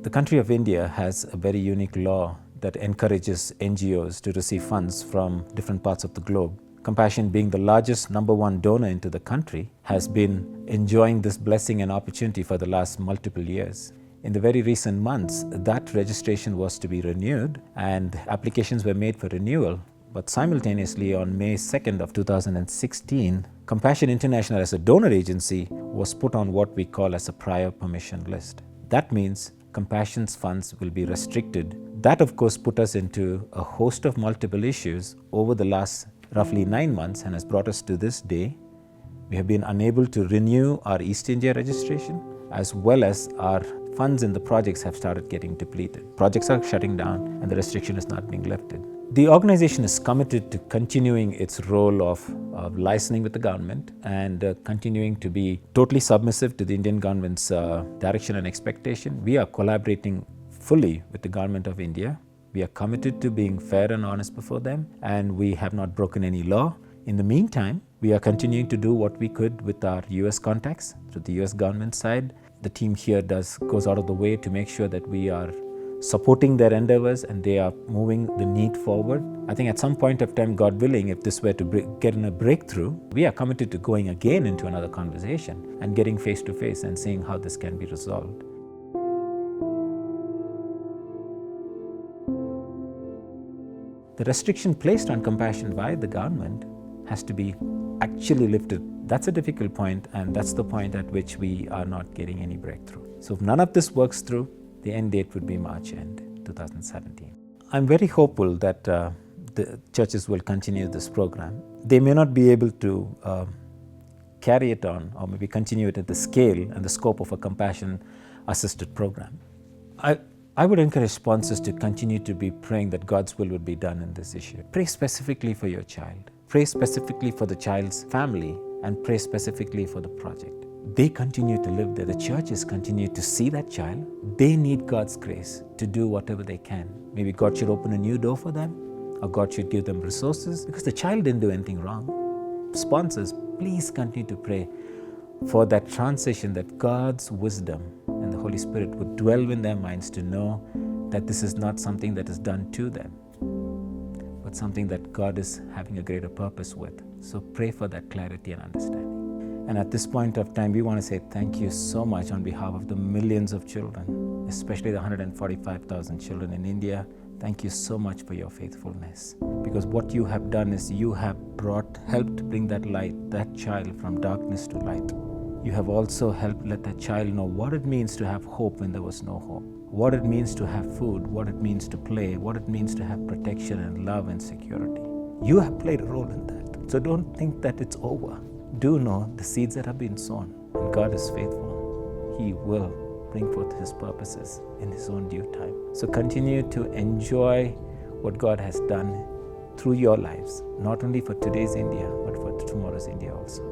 The country of India has a very unique law that encourages NGOs to receive funds from different parts of the globe. Compassion, being the largest #1 donor into the country, has been enjoying this blessing and opportunity for the last multiple years. In the very recent months, that registration was to be renewed and applications were made for renewal. But simultaneously, on May 2nd of 2016, Compassion International as a donor agency was put on what we call as a prior permission list. That means Compassion's funds will be restricted. That, of course, put us into a host of multiple issues over the last roughly 9 months and has brought us to this day. We have been unable to renew our East India registration, as well as our funds in the projects have started getting depleted. Projects are shutting down and the restriction is not being lifted. The organization is committed to continuing its role of licensing with the government and continuing to be totally submissive to the Indian government's direction and expectation. We are collaborating fully with the government of India. We are committed to being fair and honest before them, and we have not broken any law. In the meantime, we are continuing to do what we could with our US contacts, through the US government side. The team here goes out of the way to make sure that we are supporting their endeavors and they are moving the need forward. I think at some point of time, God willing, if this were to get in a breakthrough, we are committed to going again into another conversation and getting face to face and seeing how this can be resolved. The restriction placed on Compassion by the government has to be actually lifted. That's a difficult point, and that's the point at which we are not getting any breakthrough. So if none of this works through, the end date would be March end 2017. I'm very hopeful that the churches will continue this program. They may not be able to carry it on or maybe continue it at the scale and the scope of a compassion-assisted program. I would encourage sponsors to continue to be praying that God's will would be done in this issue. Pray specifically for your child. Pray specifically for the child's family and pray specifically for the project. They continue to live there. The churches continue to see that child. They need God's grace to do whatever they can. Maybe God should open a new door for them, or God should give them resources because the child didn't do anything wrong. Sponsors, please continue to pray for that transition, that God's wisdom and the Holy Spirit would dwell in their minds to know that this is not something that is done to them, but something that God is having a greater purpose with. So pray for that clarity and understanding. And at this point of time, we want to say thank you so much on behalf of the millions of children, especially the 145,000 children in India. Thank you so much for your faithfulness. Because what you have done is you have helped bring that light, that child from darkness to light. You have also helped let that child know what it means to have hope when there was no hope, what it means to have food, what it means to play, what it means to have protection and love and security. You have played a role in that. So don't think that it's over. Do know the seeds that have been sown, and God is faithful. He will bring forth His purposes in His own due time. So continue to enjoy what God has done through your lives, not only for today's India, but for tomorrow's India also.